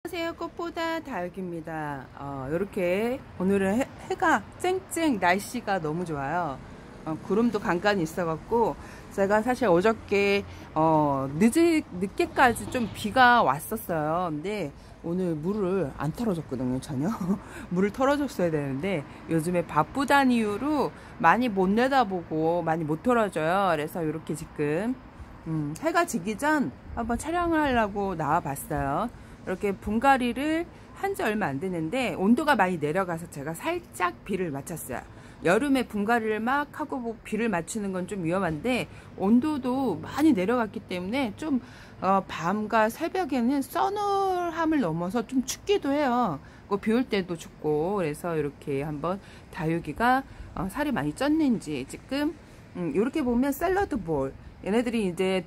안녕하세요. 꽃보다 다육입니다. 이렇게 오늘은 해가 쨍쨍, 날씨가 너무 좋아요. 구름도 간간히 있어갖고 제가 사실 어저께 늦게까지 좀 비가 왔었어요. 근데 오늘 물을 안 털어줬거든요. 전혀 물을 털어줬어야 되는데 요즘에 바쁘다는 이유로 많이 못 내다보고 많이 못 털어줘요. 그래서 이렇게 지금 해가 지기 전 한번 촬영을 하려고 나와봤어요. 이렇게 분갈이를 한 지 얼마 안 됐는데 온도가 많이 내려가서 제가 살짝 비를 맞췄어요. 여름에 분갈이를 막 하고 뭐 비를 맞추는 건 좀 위험한데 온도도 많이 내려갔기 때문에 좀 밤과 새벽에는 서늘함을 넘어서 좀 춥기도 해요. 비 올 때도 춥고. 그래서 이렇게 한번 다육이가 살이 많이 쪘는지 지금 이렇게 보면 샐러드 볼, 얘네들이 이제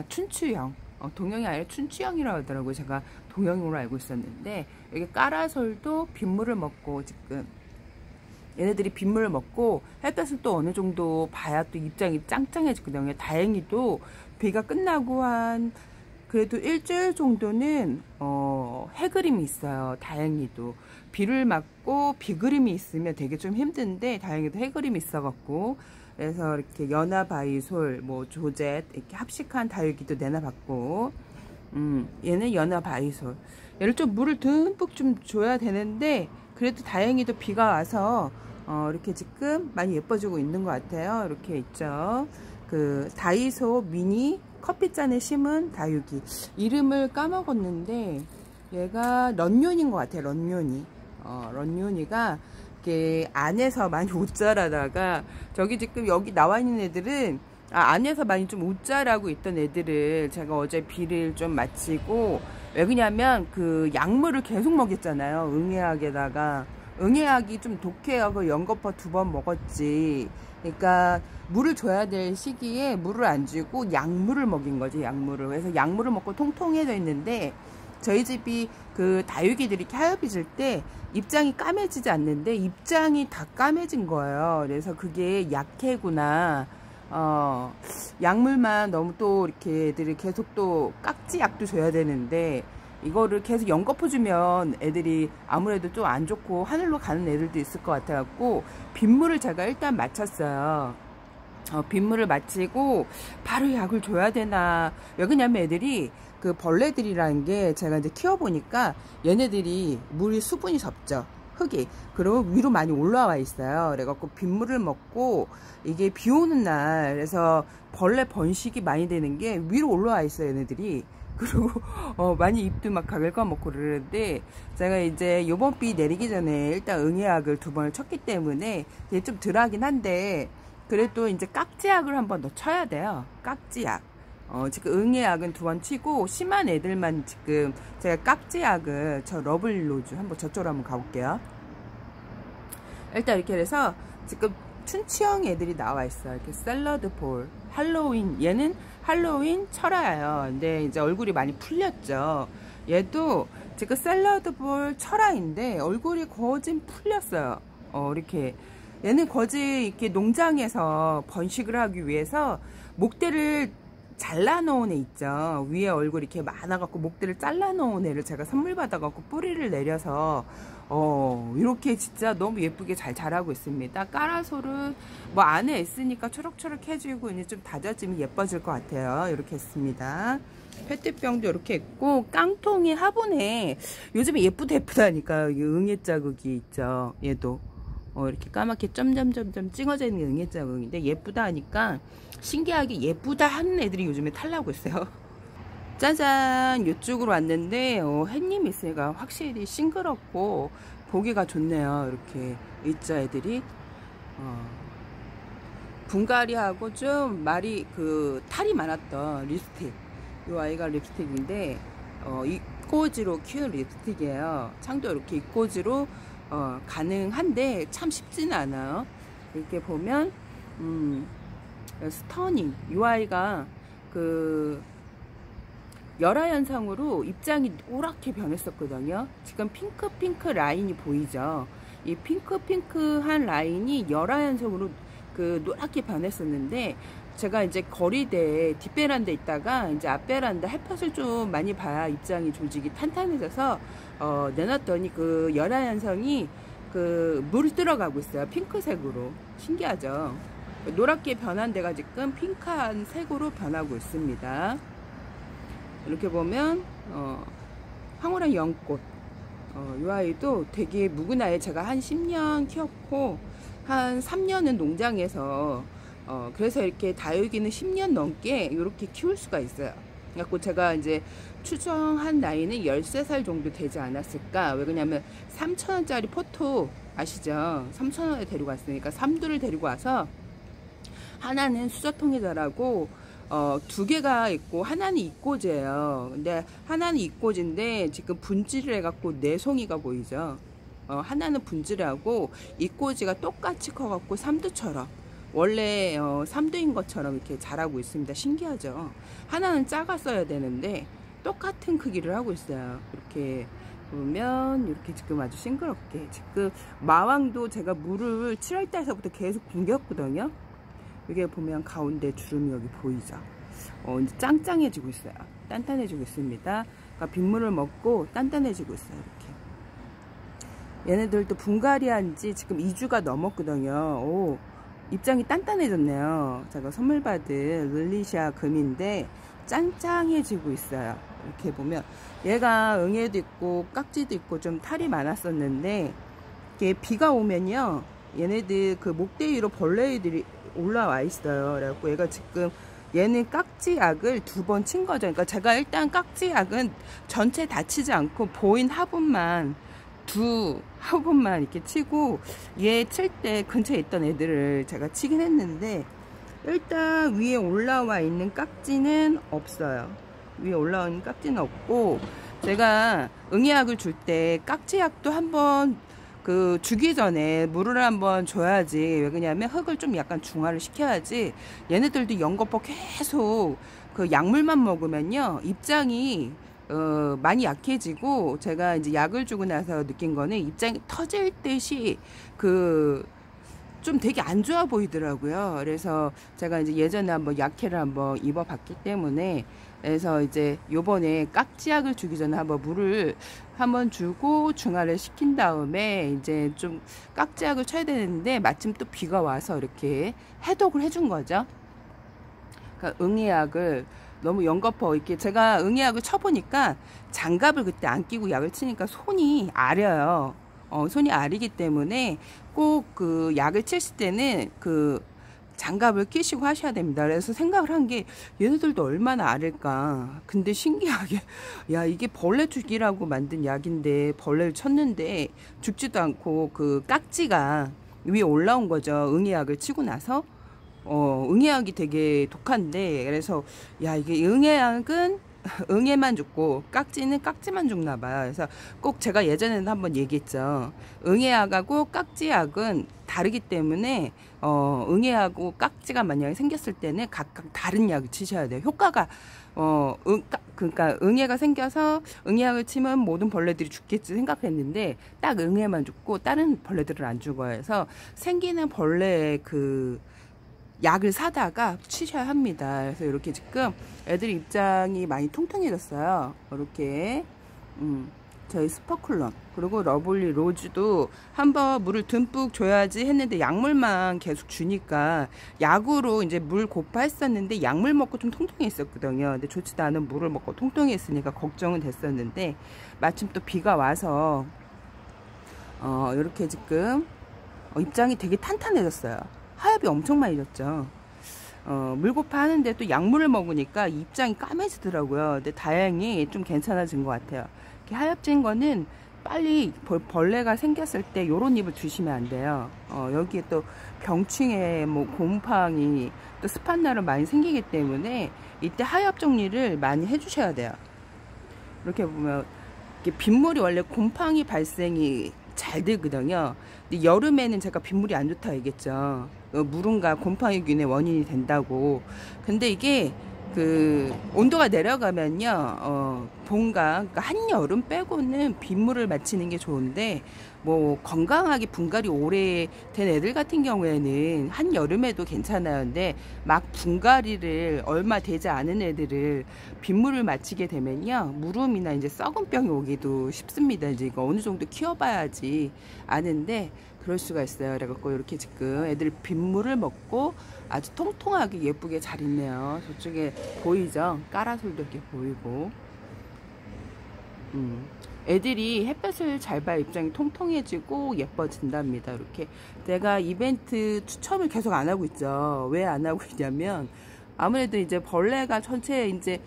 춘추형, 동형이 아니라 춘추형이라고 하더라고요. 제가 동형으로 알고 있었는데 여기 까라솔도 빗물을 먹고 지금 얘네들이 빗물을 먹고 햇볕을 또 어느 정도 봐야 또 입장이 짱짱해지거든요. 다행히도 비가 끝나고 한 그래도 일주일 정도는 해그림이 있어요. 다행히도 비를 맞고 비그림이 있으면 되게 좀 힘든데 다행히도 해그림이 있어갖고, 그래서 이렇게 연화바이솔, 뭐 조젯 이렇게 합식한 다육이도 내놔봤고, 얘는 연화바이솔. 얘를 좀 물을 듬뿍 좀 줘야 되는데 그래도 다행히도 비가 와서 이렇게 지금 많이 예뻐지고 있는 것 같아요. 이렇게 있죠. 그 다이소 미니 커피잔에 심은 다육이, 이름을 까먹었는데 얘가 런ኞ니인 것 같아요. 런ኞ니. 런ኞ니가 이렇게 안에서 많이 웃자라다가 저기 지금 여기 나와 있는 애들은 안에서 많이 좀 웃자라고 있던 애들을 제가 어제 비를 좀 마치고, 왜 그러냐면 그 약물을 계속 먹였잖아요. 응애약에다가. 응애약이 좀 독해요. 그 연거푸 2번 먹었지. 그러니까 물을 줘야 될 시기에 물을 안 주고 약물을 먹인 거지. 약물을. 그래서 약물을 먹고 통통해져 있는데 저희 집이 그 다육이들이 이렇게 하얀빛일 때 입장이 까매지지 않는데 입장이 다 까매진 거예요. 그래서 그게 약해구나. 약물만 너무 또 이렇게 애들이 계속 또 깍지약도 줘야 되는데 이거를 계속 연거푸 주면 애들이 아무래도 좀 안 좋고 하늘로 가는 애들도 있을 것 같아 갖고 빗물을 제가 일단 맞췄어요. 빗물을 맞히고 바로 약을 줘야 되나. 왜 그러냐면 애들이 그 벌레들이라는 게 제가 이제 키워보니까 얘네들이 물이 수분이 적죠. 흙이. 그리고 위로 많이 올라와 있어요. 그래갖고 빗물을 먹고 이게 비 오는 날, 그래서 벌레 번식이 많이 되는 게 위로 올라와 있어요. 얘네들이. 그리고 많이 입도 막 긁어먹고 그러는데 제가 이제 요번 비 내리기 전에 일단 응애약을 2번을 쳤기 때문에 이게 좀 덜하긴 한데 그래도 이제 깍지약을 한번 더 쳐야 돼요. 깍지약. 지금 응애약은 2번 치고 심한 애들만 지금 제가 깍지약을, 저 러블로즈 한번 저쪽으로 한번 가볼게요. 일단 이렇게 해서 지금 춘추형 애들이 나와 있어요. 이렇게 샐러드 볼, 할로윈, 얘는 할로윈 철화예요. 근데 이제 얼굴이 많이 풀렸죠. 얘도 지금 샐러드 볼 철화인데 얼굴이 거진 풀렸어요. 이렇게 얘는 거진 이렇게 농장에서 번식을 하기 위해서 목대를 잘라 놓은 애 있죠. 위에 얼굴 이렇게 많아갖고 목대를 잘라 놓은 애를 제가 선물 받아갖고 뿌리를 내려서 이렇게 진짜 너무 예쁘게 잘 자라고 있습니다. 까라솔은 뭐 안에 있으니까 초록초록해지고 이제 좀 다져지면 예뻐질 것 같아요. 이렇게 했습니다. 페트병도 이렇게 있고, 깡통이 화분에 요즘에 예쁘다니까요. 이게 응애 자국이 있죠. 얘도 이렇게 까맣게 점점점점 찍어져 있는 게 응애 자국인데 예쁘다 하니까 신기하게 예쁘다 하는 애들이 요즘에 탈나고 있어요. 짜잔, 이쪽으로 왔는데 햇님이 있으니까 확실히 싱그럽고 보기가 좋네요. 이렇게 있죠. 애들이 분갈이하고 좀 말이 그 탈이 많았던 립스틱, 이 아이가 립스틱인데 이꼬지로 키우는 립스틱이에요. 창도 이렇게 이꼬지로 가능한데 참 쉽지는 않아요. 이렇게 보면 스터닝, 이 아이가 그 열화현상으로 입장이 노랗게 변했었거든요. 지금 핑크 라인이 보이죠. 이 핑크한 라인이 열화현상으로 그 노랗게 변했었는데 제가 이제 거리대 뒷베란다에 있다가 이제 앞베란다 햇볕을 좀 많이 봐야 입장이 조직이 탄탄해져서 내놨더니 그 열화현성이 그 물이 들어가고 있어요. 핑크색으로. 신기하죠. 노랗게 변한 데가 지금 핑크한 색으로 변하고 있습니다. 이렇게 보면 황홀한 연꽃, 이 아이도 되게 묵은 아이. 제가 한 10년 키웠고 한 3년은 농장에서 그래서 이렇게 다육이는 10년 넘게 이렇게 키울 수가 있어요. 그래갖고 제가 이제 추정한 나이는 13살 정도 되지 않았을까. 왜 그러냐면 3,000원짜리 포토 아시죠? 3,000원에 데리고 왔으니까 3두를 데리고 와서 하나는 수저통에 자라고 2개가 있고 하나는 이꼬지예요. 근데 하나는 이꼬지인데 지금 분질을 해갖고 4송이가 보이죠. 하나는 분질하고 이꼬지가 똑같이 커갖고 3두처럼 원래 3두인 것처럼 이렇게 자라고 있습니다. 신기하죠. 하나는 작았어야 되는데 똑같은 크기를 하고 있어요. 이렇게 보면 이렇게 지금 아주 싱그럽게 지금 마왕도 제가 물을 7월달서부터 계속 굶겼거든요. 여기 보면 가운데 주름이 여기 보이죠. 이제 짱짱해지고 있어요. 단단해지고 있습니다. 그러니까 빗물을 먹고 단단해지고 있어요. 이렇게 얘네들도 분갈이 한지 지금 2주가 넘었거든요. 오, 입장이 단단해졌네요. 제가 선물 받은 릴리시아 금인데 짱짱해지고 있어요. 이렇게 보면 얘가 응애도 있고 깍지도 있고 좀 탈이 많았었는데 이게 비가 오면요 얘네들 그 목대 위로 벌레들이 올라와 있어요. 그래갖고 얘가 지금 얘는 깍지약을 2번 친 거죠. 그러니까 제가 일단 깍지약은 전체 다 치지 않고 보인 화분만 화분만 이렇게 치고 얘 칠 때 근처에 있던 애들을 제가 치긴 했는데 일단 위에 올라와 있는 깍지는 없어요. 위에 올라와 있는 깍지는 없고 제가 응애약을 줄 때 깍지약도 한번 그 주기 전에 물을 한번 줘야지. 왜 그러냐면 흙을 좀 약간 중화를 시켜야지. 얘네들도 연거포 계속 그 약물만 먹으면요 입장이 많이 약해지고 제가 이제 약을 주고 나서 느낀 거는 입장이 터질 듯이 그 좀 되게 안 좋아 보이더라고요. 그래서 제가 이제 예전에 한번 약해를 한번 입어봤기 때문에 그래서 이제 요번에 깍지약을 주기 전에 한번 물을 한번 주고 중화를 시킨 다음에 이제 좀 깍지약을 쳐야 되는데 마침 또 비가 와서 이렇게 해독을 해준 거죠. 그러니까 응애약을 너무 연거퍼 이렇게 제가 응애약을 쳐보니까 장갑을 그때 안 끼고 약을 치니까 손이 아려요. 손이 아리기 때문에 꼭 그 약을 치실 때는 그 장갑을 끼시고 하셔야 됩니다. 그래서 생각을 한 게 얘네들도 얼마나 아릴까. 근데 신기하게 야 이게 벌레 죽이라고 만든 약인데 벌레를 쳤는데 죽지도 않고 그 깍지가 위에 올라온 거죠. 응애약을 치고 나서 응애약이 되게 독한데 그래서 야 이게 응애약은 응애만 죽고 깍지는 깍지만 죽나 봐요. 그래서 꼭 제가 예전에는 한번 얘기했죠. 응애약하고 깍지약은 다르기 때문에 응애하고 깍지가 만약에 생겼을 때는 각각 다른 약을 치셔야 돼요. 효과가 그러니까 응애가 생겨서 응애약을 치면 모든 벌레들이 죽겠지 생각했는데 딱 응애만 죽고 다른 벌레들은 안 죽어요. 그래서 생기는 벌레의 그 약을 사다가 치셔야 합니다. 그래서 이렇게 지금 애들 입장이 많이 통통해졌어요. 이렇게 저희 스퍼클럼 그리고 러블리 로즈도 한번 물을 듬뿍 줘야지 했는데 약물만 계속 주니까 약으로 이제 물 고파했었는데 약물 먹고 좀 통통했었거든요. 근데 좋지도 않은 물을 먹고 통통했으니까 걱정은 됐었는데 마침 또 비가 와서 이렇게 지금 입장이 되게 탄탄해졌어요. 하엽이 엄청 많이 졌죠. 물고파 하는데 또 약물을 먹으니까 입장이 까매지더라고요. 근데 다행히 좀 괜찮아진 것 같아요. 이렇게 하엽진 거는 빨리 벌레가 생겼을 때 요런 잎을 주시면 안 돼요. 여기에 또 병충해 뭐 곰팡이 또 스판나로 많이 생기기 때문에 이때 하엽 정리를 많이 해주셔야 돼요. 이렇게 보면 이렇게 빗물이 원래 곰팡이 발생이 잘 되거든요. 근데 여름에는 제가 빗물이 안 좋다 얘기했죠. 물은가 곰팡이균의 원인이 된다고. 근데 이게 그 온도가 내려가면요 본가, 그러니까 한여름 빼고는 빗물을 맞히는 게 좋은데, 뭐 건강하게 분갈이 오래 된 애들 같은 경우에는 한여름에도 괜찮아요. 근데 막 분갈이를 얼마 되지 않은 애들을 빗물을 맞히게 되면요, 무름이나 이제 썩은 병이 오기도 쉽습니다. 이제 이거 어느 정도 키워봐야지 아는데 그럴 수가 있어요. 그래갖고 이렇게 지금 애들 빗물을 먹고 아주 통통하게 예쁘게 잘 있네요. 저쪽에 보이죠? 까라솔도 이렇게 보이고. 애들이 햇볕을 잘 봐야 입장이 통통해지고 예뻐진답니다. 이렇게 내가 이벤트 추첨을 계속 안 하고 있죠. 왜 안 하고 있냐면, 아무래도 이제 벌레가 전체 이제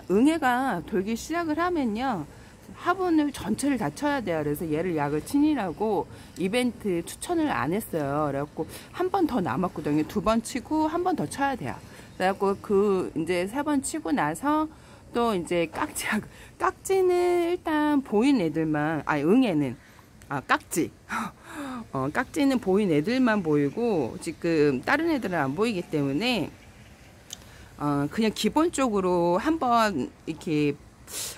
응애가 돌기 시작을 하면요, 화분을 전체를 다 쳐야 돼요. 그래서 얘를 약을 치니라고 이벤트 추천을 안 했어요. 그래갖고 한 번 더 남았거든요. 2번 치고 한 번 더 쳐야 돼요. 그래갖고 그 이제 3번 치고 나서 또 이제 깍지는 일단 보인 애들만, 응애는, 깍지. 깍지는 보인 애들만 보이고, 지금 다른 애들은 안 보이기 때문에, 그냥 기본적으로 한번 이렇게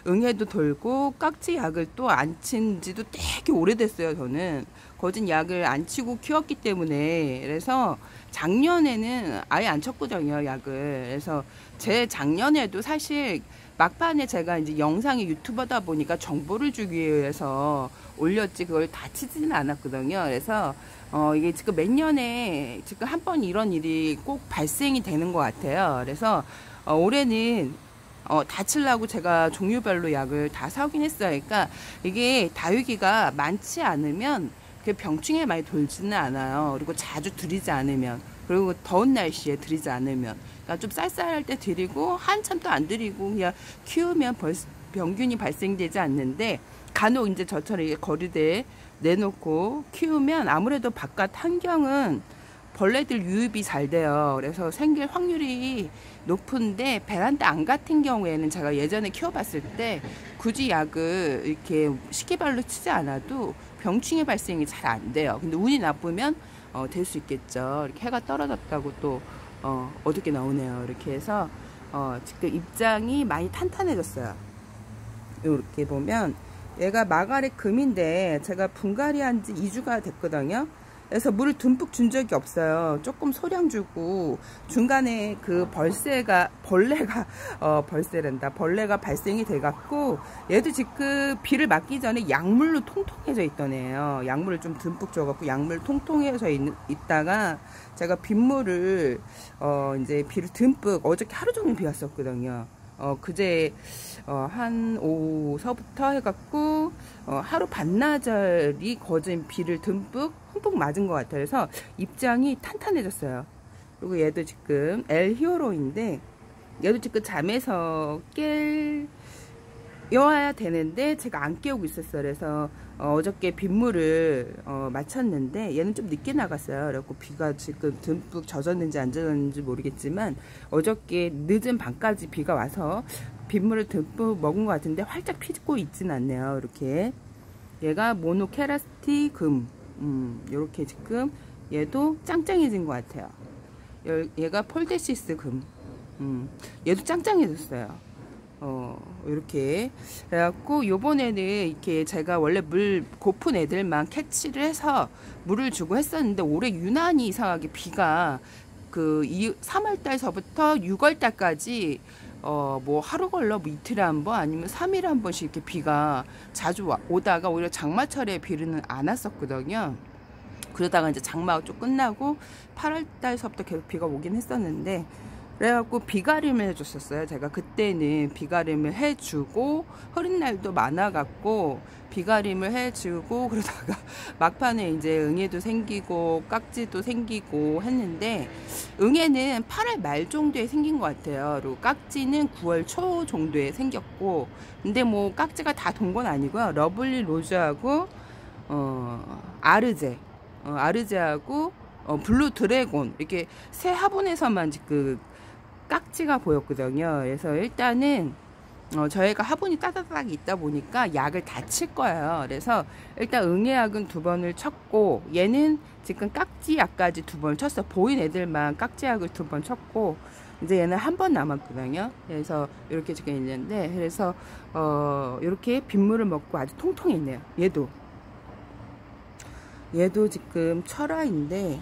응애도 돌고 깍지 약을 또 안 친 지도 되게 오래됐어요. 저는 거진 약을 안 치고 키웠기 때문에. 그래서 작년에는 아예 안 쳤거든요, 약을. 그래서 제 작년에도 사실 막판에 제가 이제 영상이 유튜버다 보니까 정보를 주기 위해서 올렸지, 그걸 다 치지는 않았거든요. 그래서 이게 지금 몇 년에 지금 한 번 이런 일이 꼭 발생이 되는 것 같아요. 그래서 올해는 다 치려고 제가 종류별로 약을 다 사오긴 했어요. 그러니까 이게 다육이가 많지 않으면 그 병충해 많이 돌지는 않아요. 그리고 자주 들이지 않으면, 그리고 더운 날씨에 들이지 않으면, 그러니까 좀 쌀쌀할 때 들이고 한참 또 안 들이고 그냥 키우면 병균이 발생되지 않는데, 간혹 이제 저처럼 이게 거리대에 내놓고 키우면 아무래도 바깥 환경은 벌레들 유입이 잘 돼요. 그래서 생길 확률이 높은데, 베란다 안 같은 경우에는 제가 예전에 키워봤을 때 굳이 약을 이렇게 식기발로 치지 않아도 병충해 발생이 잘 안 돼요. 근데 운이 나쁘면 될 수 있겠죠. 이렇게 해가 떨어졌다고 또 어둡게 나오네요. 이렇게 해서 지금 입장이 많이 탄탄해졌어요. 이렇게 보면 얘가 마가렛 금인데 제가 분갈이 한 지 2주가 됐거든요. 그래서 물을 듬뿍 준 적이 없어요. 조금 소량 주고, 중간에 그 벌레가 발생이 돼갖고, 얘도 지금 비를 맞기 전에 약물로 통통해져 있던 애예요. 약물을 좀 듬뿍 줘갖고 약물 통통해져 있다가 제가 빗물을 이제 비를 듬뿍, 어저께 하루 종일 비 왔었거든요. 그제 한 오후서부터 해갖고 하루 반나절이 거진 비를 듬뿍 맞은 것 같아요. 그래서 입장이 탄탄해졌어요. 그리고 얘도 지금 엘 히어로인데, 얘도 지금 잠에서 깨워야 되는데 제가 안 깨우고 있었어요. 그래서 어저께 빗물을 마쳤는데 얘는 좀 늦게 나갔어요. 그래갖고 비가 지금 듬뿍 젖었는지 안 젖었는지 모르겠지만 어저께 늦은 밤까지 비가 와서 빗물을 듬뿍 먹은 것 같은데 활짝 피고 있진 않네요. 이렇게 얘가 모노케라스티 금, 요렇게 지금 얘도 짱짱해진 것 같아요. 얘가 폴데시스 금, 얘도 짱짱해졌어요. 이렇게 그래갖고 요번에는 이렇게 제가 원래 물 고픈 애들만 캐치를 해서 물을 주고 했었는데, 올해 유난히 이상하게 비가 그 3월달서부터 6월달까지 뭐 하루 걸러 뭐 이틀에 한 번 아니면 3일에 한 번씩 이렇게 비가 자주 오다가 오히려 장마철에 비는 안 왔었거든요. 그러다가 이제 장마가 좀 끝나고 8월달서부터 계속 비가 오긴 했었는데, 그래갖고 비가림을 해줬었어요. 제가 그때는 비가림을 해주고, 흐린 날도 많아갖고 비가림을 해주고, 그러다가 막판에 이제 응애도 생기고 깍지도 생기고 했는데, 응애는 8월 말 정도에 생긴 것 같아요. 그리고 깍지는 9월 초 정도에 생겼고, 근데 뭐 깍지가 다 돈 건 아니고요. 러블리 로즈하고 아르제하고 블루 드래곤, 이렇게 세 화분에서만 지금 깍지가 보였거든요. 그래서 일단은 저희가 화분이 따다닥 있다 보니까 약을 다 칠 거예요. 그래서 일단 응애약은 2번을 쳤고, 얘는 지금 깍지약까지 2번 쳤어. 보인 애들만 깍지약을 2번 쳤고, 이제 얘는 한 번 남았거든요. 그래서 이렇게 지금 있는데, 그래서 이렇게 빗물을 먹고 아주 통통해 있네요. 얘도 지금 철화인데,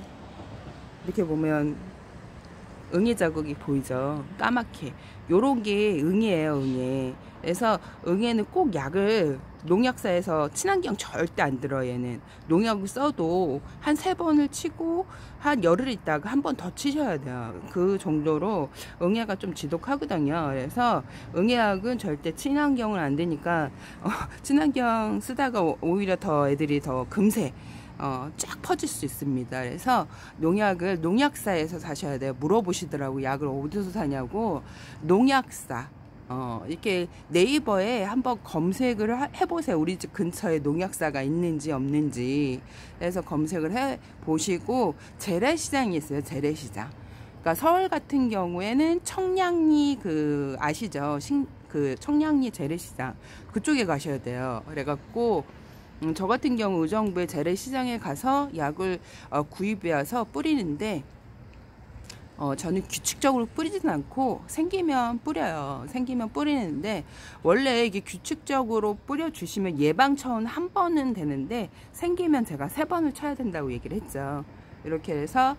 이렇게 보면 응애 자국이 보이죠. 까맣게. 요런 게 응애예요, 응애. 그래서 응애는 꼭 약을, 농약사에서 친환경 절대 안 들어. 얘는 농약을 써도 한 3번을 치고 한 열흘 있다가 한 번 더 치셔야 돼요. 그 정도로 응애가 좀 지독하거든요. 그래서 응애약은 절대 친환경은 안 되니까 친환경 쓰다가 오히려 더 애들이 더 금세 쫙 퍼질 수 있습니다. 그래서 농약을 농약사에서 사셔야 돼요. 물어보시더라고, 약을 어디서 사냐고. 농약사. 이렇게 네이버에 한번 검색을 해보세요. 우리 집 근처에 농약사가 있는지 없는지. 그래서 검색을 해보시고, 재래시장이 있어요. 재래시장. 그러니까 서울 같은 경우에는 청량리 아시죠? 그 청량리 재래시장. 그쪽에 가셔야 돼요. 그래갖고, 저 같은 경우 의정부의 재래시장에 가서 약을 구입해 와서 뿌리는데, 저는 규칙적으로 뿌리진 않고 생기면 뿌려요. 생기면 뿌리는데, 원래 이게 규칙적으로 뿌려주시면 예방차원 한 번은 되는데, 생기면 제가 3번을 쳐야 된다고 얘기를 했죠. 이렇게 해서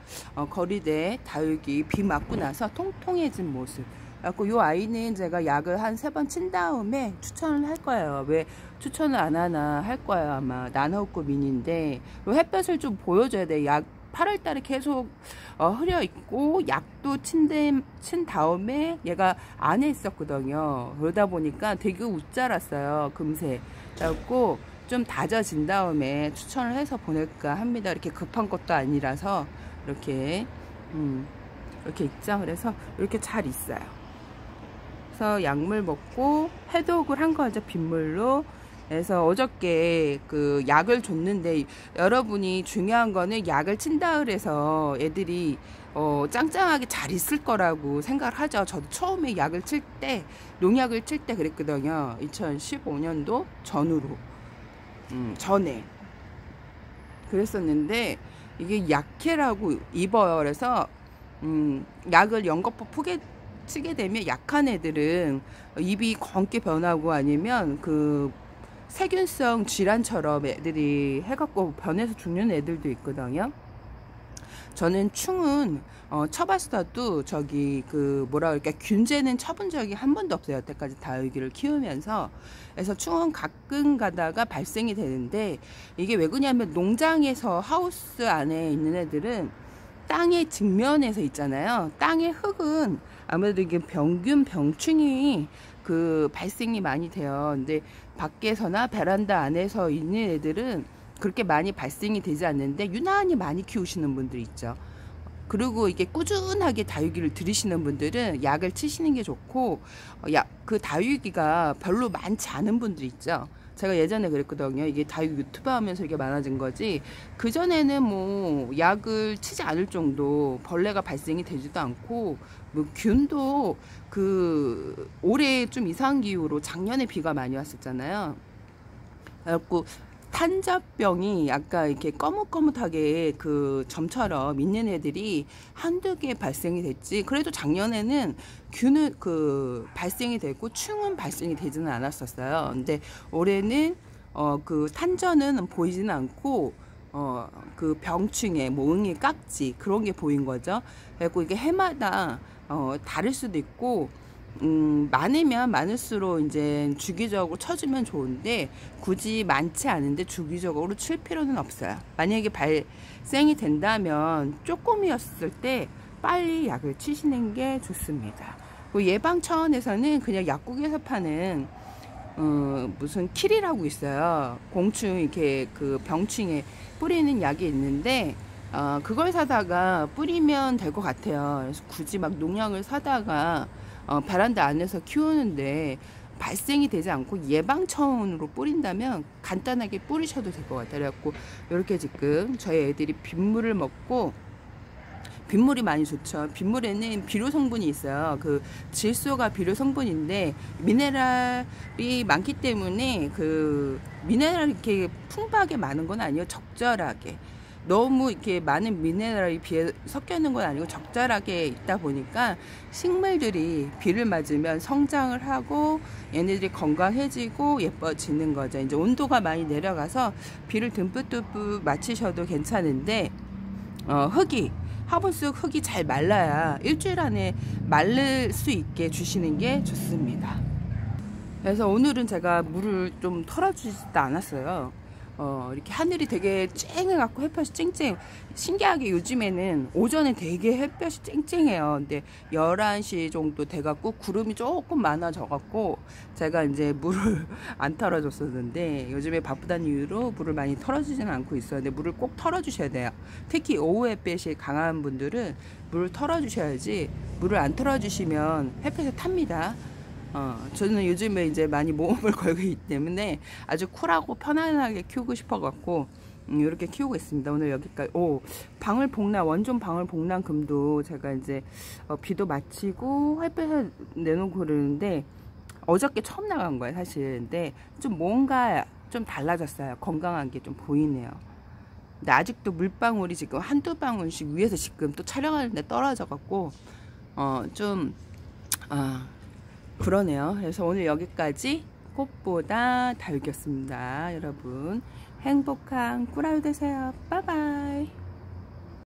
거리대 다육이 비 맞고 나서 통통해진 모습. 그래갖고 요 아이는 제가 약을 한 3번 친 다음에 추천을 할 거예요. 왜 추천을 안 하나 할 거예요. 아마 나노급 민인데, 요 햇볕을 좀 보여줘야 돼. 약 8월달에 계속 흐려 있고, 약도 친 다음에 얘가 안에 있었거든요. 그러다 보니까 되게 웃자랐어요, 금세. 그래갖고 좀 다져진 다음에 추천을 해서 보낼까 합니다. 이렇게 급한 것도 아니라서. 이렇게 이렇게 있죠. 그래서 이렇게 잘 있어요. 그래서 약물 먹고 해독을 한 거죠, 빗물로. 그래서 어저께 그 약을 줬는데, 여러분이 중요한 거는 약을 친다 그래서 애들이 짱짱하게 잘 있을 거라고 생각을 하죠. 저도 처음에 약을 칠 때, 농약을 칠 때 그랬거든요. 2015년도 전에 그랬었는데, 이게 약해라고 입어요. 그래서 약을 연거푸 푸게 치게 되면 약한 애들은 입이 검게 변하고, 아니면 그 세균성 질환처럼 애들이 해갖고 변해서 죽는 애들도 있거든요. 저는 충은 쳐봤어도 균제는 쳐본 적이 한 번도 없어요. 여태까지 다육이를 키우면서. 그래서 충은 가끔 가다가 발생이 되는데, 이게 왜 그러냐면, 농장에서 하우스 안에 있는 애들은 땅의 직면에서 있잖아요. 땅의 흙은 아무래도 이게 병충이 발생이 많이 돼요. 근데 밖에서나 베란다 안에서 있는 애들은 그렇게 많이 발생이 되지 않는데, 유난히 많이 키우시는 분들 있죠. 그리고 이게 꾸준하게 다육이를 들이시는 분들은 약을 치시는 게 좋고, 그 다육이가 별로 많지 않은 분들 있죠. 제가 예전에 그랬거든요. 이게 다육이 유튜브 하면서 이게 많아진 거지, 그전에는 뭐 약을 치지 않을 정도 벌레가 발생이 되지도 않고, 뭐 균도 올해 좀 이상한 기후로 작년에 비가 많이 왔었잖아요. 그래갖고 탄저병이 약간 이렇게 거뭇거뭇하게 그 점처럼 있는 애들이 한두 개 발생이 됐지, 그래도 작년에는 균은 발생이 됐고 충은 발생이 되지는 않았었어요. 근데 올해는 그 탄저는 보이지는 않고, 그 병충해, 뭐 응애, 깍지, 그런 게 보인 거죠. 그래갖고 이게 해마다 다를 수도 있고, 많으면 많을수록 이제 주기적으로 쳐주면 좋은데, 굳이 많지 않은데 주기적으로 칠 필요는 없어요. 만약에 발생이 된다면 조금이었을 때 빨리 약을 치시는 게 좋습니다. 예방 차원에서는 그냥 약국에서 파는 무슨 킬이라고 있어요. 공충 이렇게 병충해 뿌리는 약이 있는데, 그걸 사다가 뿌리면 될 것 같아요. 그래서 굳이 막 농약을 사다가 베란다 안에서 키우는데 발생이 되지 않고 예방 차원으로 뿌린다면 간단하게 뿌리셔도 될 것 같아요. 그래갖고 이렇게 지금 저희 애들이 빗물을 먹고, 빗물이 많이 좋죠. 빗물에는 비료 성분이 있어요. 질소가 비료 성분인데, 미네랄이 많기 때문에 미네랄이 이렇게 풍부하게 많은 건 아니에요. 적절하게. 너무 이렇게 많은 미네랄이 비에 섞여 있는 건 아니고 적절하게 있다 보니까 식물들이 비를 맞으면 성장을 하고 얘네들이 건강해지고 예뻐지는 거죠. 이제 온도가 많이 내려가서 비를 듬뿍듬뿍 맞히셔도 괜찮은데 화분 속 흙이 잘 말라야 일주일 안에 마를 수 있게 주시는 게 좋습니다. 그래서 오늘은 제가 물을 좀 털어주지도 않았어요. 이렇게 하늘이 되게 쨍해갖고 햇볕이 쨍쨍. 신기하게 요즘에는 오전에 되게 햇볕이 쨍쨍해요. 근데 11시 정도 돼갖고 구름이 조금 많아져갖고 제가 이제 물을 안 털어줬었는데 요즘에 바쁘다는 이유로 물을 많이 털어주지는 않고 있어요. 근데 물을 꼭 털어주셔야 돼요. 특히 오후 햇볕이 강한 분들은 물을 털어주셔야지, 물을 안 털어주시면 햇볕에 탑니다. 저는 요즘에 이제 많이 모험을 걸고 있기 때문에 아주 쿨하고 편안하게 키우고 싶어 갖고 이렇게 키우고 있습니다. 오늘 여기까지. 방울복란, 원종 방울복란 금도 제가 이제 비도 마치고 햇볕에 내놓고 그러는데 어저께 처음 나간 거예요 사실. 근데 좀 뭔가 좀 달라졌어요. 건강한 게 좀 보이네요. 근데 아직도 물방울이 지금 한두 방울씩 위에서 지금 또 촬영하는데 떨어져 갖고 그러네요. 그래서 오늘 여기까지 꽃보다 달귀였습니다. 여러분 행복한 꿀하루 되세요. 빠이바이.